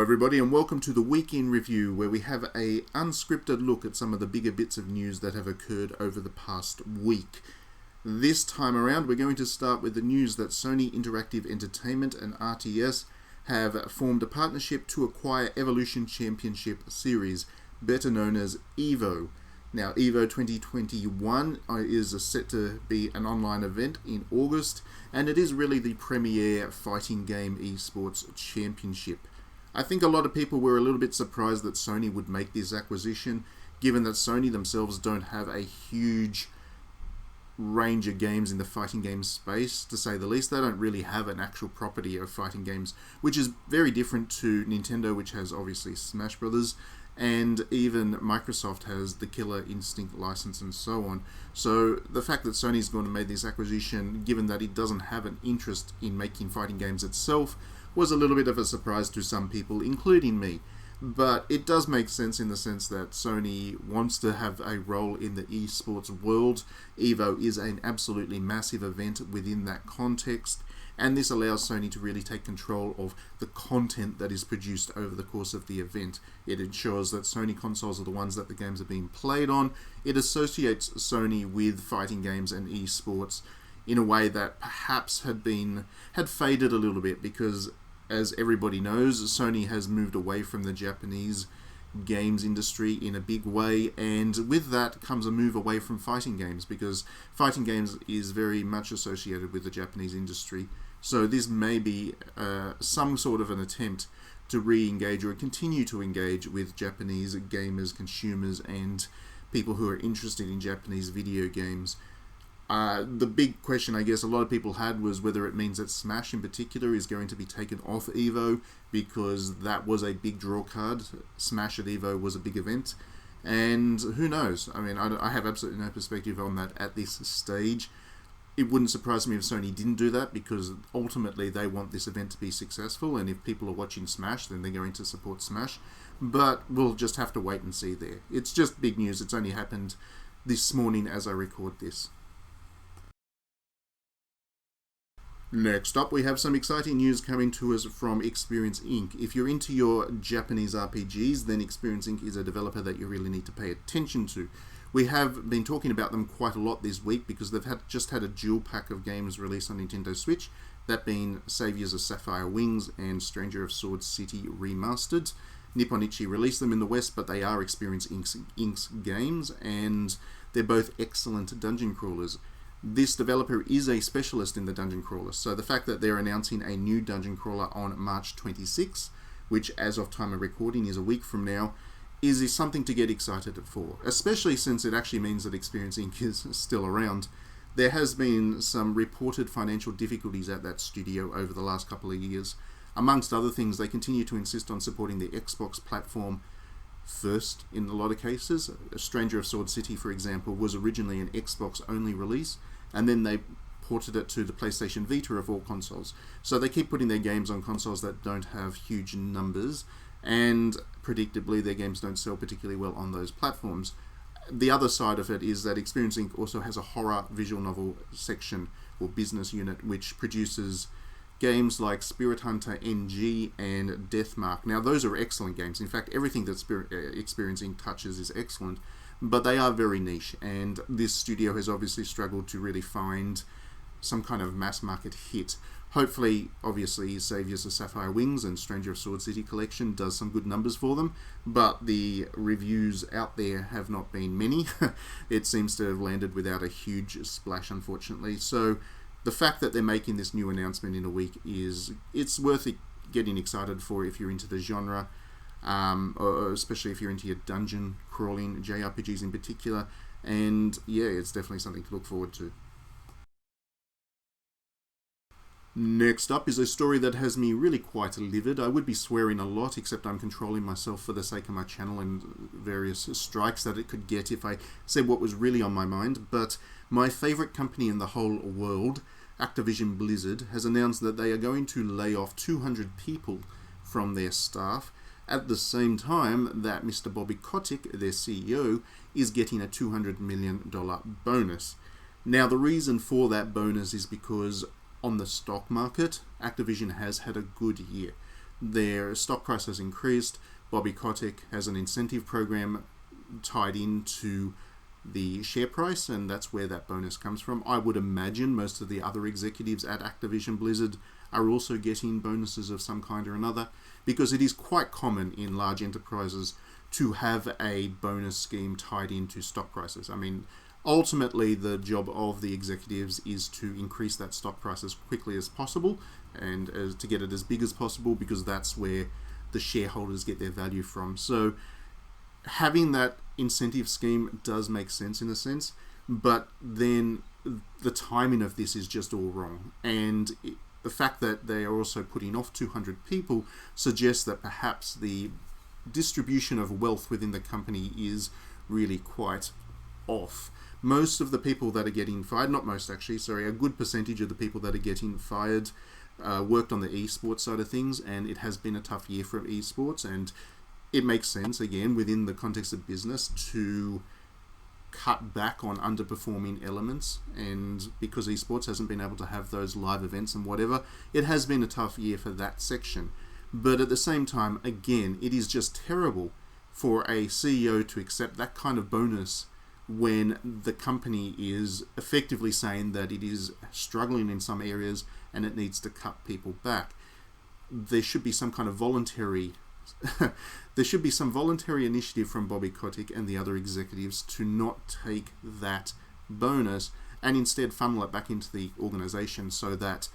everybody, and welcome to the Week in Review, where we have a unscripted look at some of the bigger bits of news that have occurred over the past week. This time around, we're going to start with the news that Sony Interactive Entertainment and RTS have formed a partnership to acquire Evolution Championship Series, better known as EVO. Now, EVO 2021 is set to be an online event in August, and it is really the premier fighting game esports championship. I think a lot of people were a little bit surprised that Sony would make this acquisition, given that Sony themselves don't have a huge range of games in the fighting game space, to say the least. They don't really have an actual property of fighting games, which is very different to Nintendo, which has obviously Smash Brothers, and even Microsoft has the Killer Instinct license and so on. So the fact that Sony's going to make this acquisition, given that it doesn't have an interest in making fighting games itself, was a little bit of a surprise to some people, including me. But it does make sense in the sense that Sony wants to have a role in the esports world. EVO is an absolutely massive event within that context, and this allows Sony to really take control of the content that is produced over the course of the event. It ensures that Sony consoles are the ones that the games are being played on. It associates Sony with fighting games and esports in a way that perhaps had faded a little bit, because as everybody knows, Sony has moved away from the Japanese games industry in a big way, and with that comes a move away from fighting games, because fighting games is very much associated with the Japanese industry. So this may be some sort of an attempt to re-engage or continue to engage with Japanese gamers, consumers, and people who are interested in Japanese video games. The big question I guess a lot of people had was whether it means that Smash in particular is going to be taken off EVO, because that was a big draw card. Smash at EVO was a big event, and who knows? I mean, I have absolutely no perspective on that at this stage. It wouldn't surprise me if Sony didn't do that, because ultimately they want this event to be successful, and if people are watching Smash, then they're going to support Smash. But we'll just have to wait and see there. It's just big news. It's only happened this morning as I record this. Next up, we have some exciting news coming to us from Experience Inc. If you're into your Japanese RPGs, then Experience Inc. is a developer that you really need to pay attention to. We have been talking about them quite a lot this week, because they've just had a dual pack of games released on Nintendo Switch, that being Saviors of Sapphire Wings and Stranger of Sword City Remastered. Nippon Ichi released them in the West, but they are Experience Inc.'s games, and they're both excellent dungeon crawlers. This developer is a specialist in the dungeon crawler, so the fact that they're announcing a new dungeon crawler on March 26, which as of time of recording is a week from now, is something to get excited for, especially since it actually means that Experience Inc. is still around. There has been some reported financial difficulties at that studio over the last couple of years. Amongst other things, they continue to insist on supporting the Xbox platform first in a lot of cases. Stranger of Sword City, for example, was originally an Xbox-only release, and then they ported it to the PlayStation Vita of all consoles. So they keep putting their games on consoles that don't have huge numbers, and predictably their games don't sell particularly well on those platforms. The other side of it is that Experience Inc. also has a horror visual novel section or business unit which produces games like Spirit Hunter NG and Deathmark. Now those are excellent games. In fact, everything that Experience Inc. touches is excellent, but they are very niche, and this studio has obviously struggled to really find some kind of mass market hit. Hopefully, obviously, Saviors of Sapphire Wings and Stranger of Sword City collection does some good numbers for them, but the reviews out there have not been many. It seems to have landed without a huge splash, unfortunately. So the fact that they're making this new announcement in a week it's worth getting excited for if you're into the genre, or especially if you're into your dungeon crawling JRPGs in particular. And yeah, it's definitely something to look forward to. Next up is a story that has me really quite livid. I would be swearing a lot, except I'm controlling myself for the sake of my channel and various strikes that it could get if I said what was really on my mind. But my favourite company in the whole world, Activision Blizzard, has announced that they are going to lay off 200 people from their staff, at the same time that Mr. Bobby Kotick, their CEO, is getting a $200 million bonus. Now, the reason for that bonus is because on the stock market, Activision has had a good year. their stock price has increased. Bobby Kotick has an incentive program tied into the share price, and that's where that bonus comes from. I would imagine most of the other executives at Activision Blizzard are also getting bonuses of some kind or another, because it is quite common in large enterprises to have a bonus scheme tied into stock prices. I mean, ultimately the job of the executives is to increase that stock price as quickly as possible and to get it as big as possible, because that's where the shareholders get their value from. So having that incentive scheme does make sense in a sense, but then the timing of this is just all wrong. And the fact that they are also putting off 200 people suggests that perhaps the distribution of wealth within the company is really quite off. Most of the people that are getting fired, not most actually, sorry, a good percentage of the people that are getting fired worked on the esports side of things, and it has been a tough year for esports, and it makes sense, again, within the context of business to cut back on underperforming elements, and because esports hasn't been able to have those live events and whatever, it has been a tough year for that section. But at the same time, again, it is just terrible for a CEO to accept that kind of bonus when the company is effectively saying that it is struggling in some areas and it needs to cut people back. There should be some kind of voluntary there should be some voluntary initiative from Bobby Kotick and the other executives to not take that bonus and instead funnel it back into the organization so that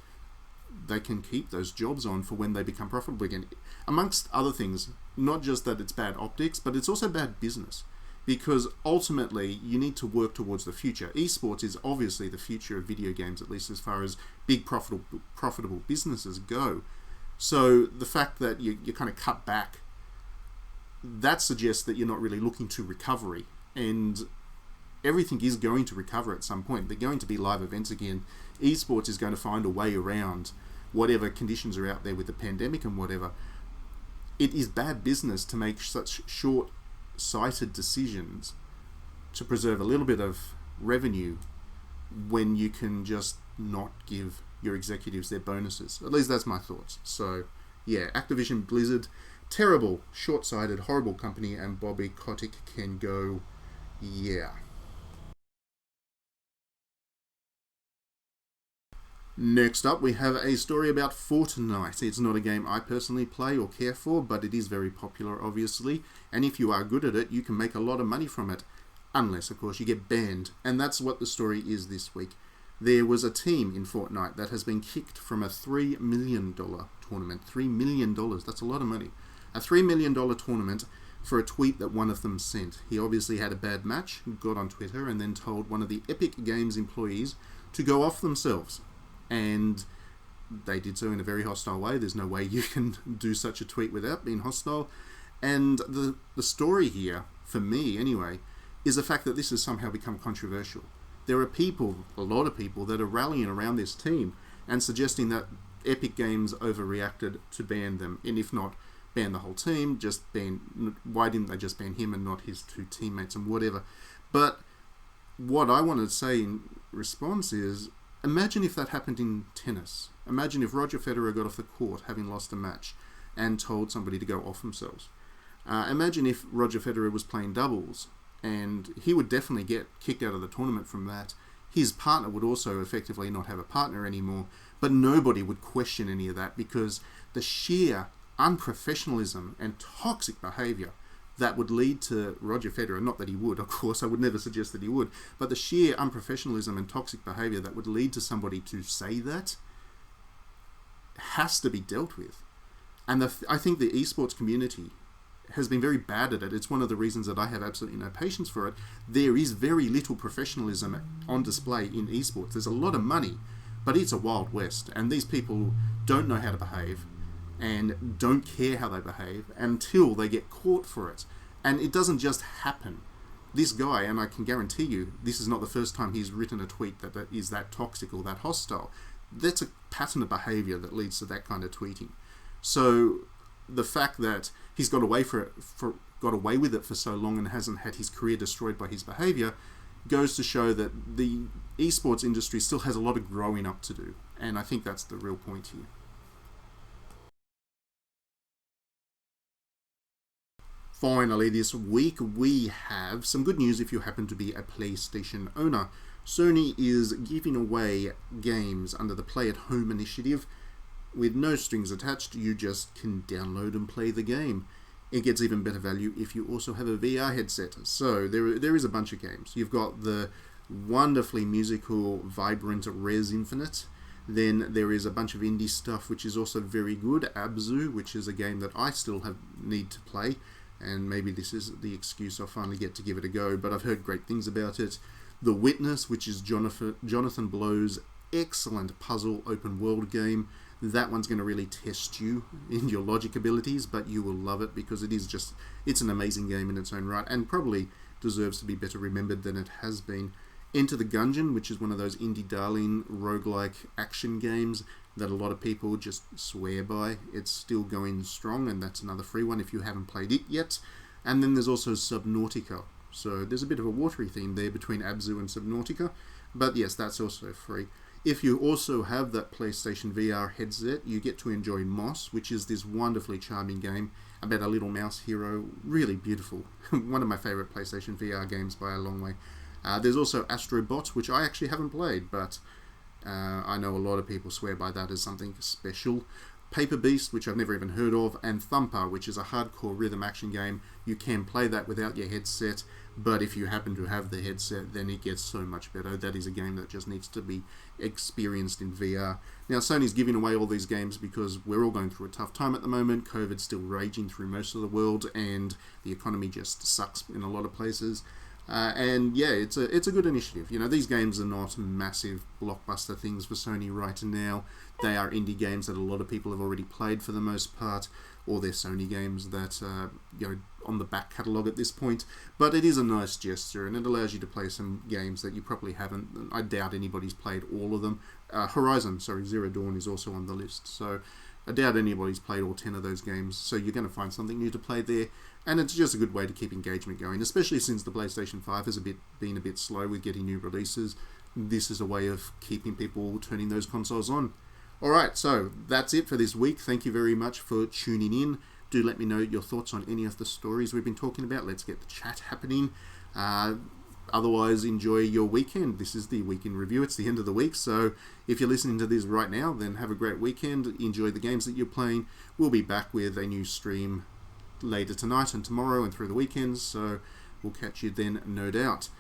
they can keep those jobs on for when they become profitable again. Amongst other things, not just that it's bad optics, but it's also bad business, because ultimately you need to work towards the future. Esports is obviously the future of video games, at least as far as big profitable businesses go. So the fact that you kind of cut back, that suggests that you're not really looking to recovery, and everything is going to recover at some point. They're going to be live events again. Esports is going to find a way around whatever conditions are out there with the pandemic and whatever. It is bad business to make such short-sighted decisions to preserve a little bit of revenue when you can just not give your executives their bonuses. At least that's my thoughts. So yeah, Activision Blizzard, terrible, short-sighted, horrible company, and Bobby Kotick can go, yeah. Next up, we have a story about Fortnite. It's not a game I personally play or care for, but it is very popular, obviously, and if you are good at it, you can make a lot of money from it, unless, of course, you get banned, and that's what the story is this week. There was a team in Fortnite that has been kicked from a $3 million tournament. $3 million, that's a lot of money. A $3 million tournament for a tweet that one of them sent. He obviously had a bad match, got on Twitter, and then told one of the Epic Games employees to go off themselves. And they did so in a very hostile way. There's no way you can do such a tweet without being hostile. And the story here, for me anyway, is the fact that this has somehow become controversial. There are people, a lot of people, that are rallying around this team and suggesting that Epic Games overreacted to ban them, and if not ban the whole team, just ban, why didn't they just ban him and not his two teammates and whatever. But what I want to say in response is, imagine if that happened in tennis. Imagine if Roger Federer got off the court having lost a match and told somebody to go off themselves. Imagine if Roger Federer was playing doubles, and he would definitely get kicked out of the tournament from that. His partner would also effectively not have a partner anymore, but nobody would question any of that, because the sheer unprofessionalism and toxic behaviour that would lead to Roger Federer, not that he would, of course, I would never suggest that he would, but the sheer unprofessionalism and toxic behaviour that would lead to somebody to say that has to be dealt with. And I think the esports community has been very bad at it. It's one of the reasons that I have absolutely no patience for it. There is very little professionalism on display in esports. There's a lot of money, but it's a wild west, and these people don't know how to behave and don't care how they behave until they get caught for it. And it doesn't just happen. This guy, and I can guarantee you, this is not the first time he's written a tweet that is that toxic or that hostile. That's a pattern of behaviour that leads to that kind of tweeting. So the fact that he's got away with it for so long and hasn't had his career destroyed by his behaviour goes to show that the esports industry still has a lot of growing up to do. And I think that's the real point here. Finally, this week we have some good news if you happen to be a PlayStation owner. Sony is giving away games under the Play at Home initiative with no strings attached. You just can download and play the game. It gets even better value if you also have a VR headset. So there is a bunch of games. You've got the wonderfully musical, vibrant Res Infinite. Then there is a bunch of indie stuff which is also very good. Abzu, which is a game that I still need to play. And maybe this is the excuse I'll finally get to give it a go, but I've heard great things about it. The Witness, which is Jonathan Blow's excellent puzzle open world game. That one's going to really test you in your logic abilities, but you will love it because it's an amazing game in its own right and probably deserves to be better remembered than it has been. Enter the Gungeon, which is one of those indie darling roguelike action games that a lot of people just swear by. It's still going strong, and that's another free one if you haven't played it yet. And then there's also Subnautica. So there's a bit of a watery theme there between Abzu and Subnautica. But yes, that's also free. If you also have that PlayStation VR headset, you get to enjoy Moss, which is this wonderfully charming game about a little mouse hero. Really beautiful. One of my favourite PlayStation VR games by a long way. There's also Astrobot, which I actually haven't played, but I know a lot of people swear by that as something special. Paper Beast, which I've never even heard of, and Thumper, which is a hardcore rhythm action game. You can play that without your headset, but if you happen to have the headset, then it gets so much better. That is a game that just needs to be experienced in VR. Now, Sony's giving away all these games because we're all going through a tough time at the moment. COVID's still raging through most of the world, and the economy just sucks in a lot of places. And yeah, it's a good initiative. You know, these games are not massive blockbuster things for Sony right now. They are indie games that a lot of people have already played for the most part, or they're Sony games that on the back catalogue at this point. But it is a nice gesture, and it allows you to play some games that you probably haven't. I doubt anybody's played all of them. Zero Dawn is also on the list, so I doubt anybody's played all 10 of those games, so you're going to find something new to play there, and it's just a good way to keep engagement going, especially since the PlayStation 5 has been a bit slow with getting new releases. This is a way of keeping people turning those consoles on. Alright, so that's it for this week. Thank you very much for tuning in. Do let me know your thoughts on any of the stories we've been talking about. Let's get the chat happening. Otherwise, enjoy your weekend. This is the Week in Review. It's the end of the week, so if you're listening to this right now, then have a great weekend. Enjoy the games that you're playing. We'll be back with a new stream later tonight and tomorrow and through the weekends, so we'll catch you then, no doubt.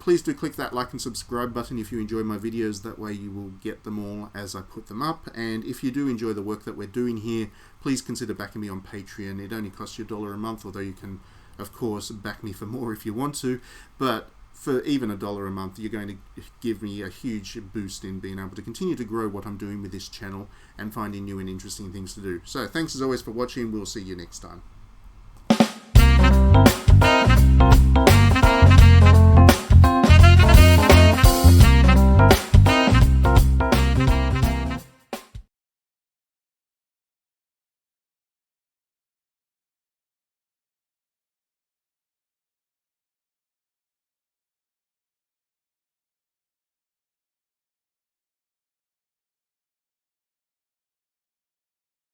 Please do click that like and subscribe button if you enjoy my videos. That way you will get them all as I put them up. And if you do enjoy the work that we're doing here, please consider backing me on Patreon. It only costs you $1 a month, although you can, of course, back me for more if you want to. But for even $1 a month, you're going to give me a huge boost in being able to continue to grow what I'm doing with this channel and finding new and interesting things to do. So thanks as always for watching. We'll see you next time.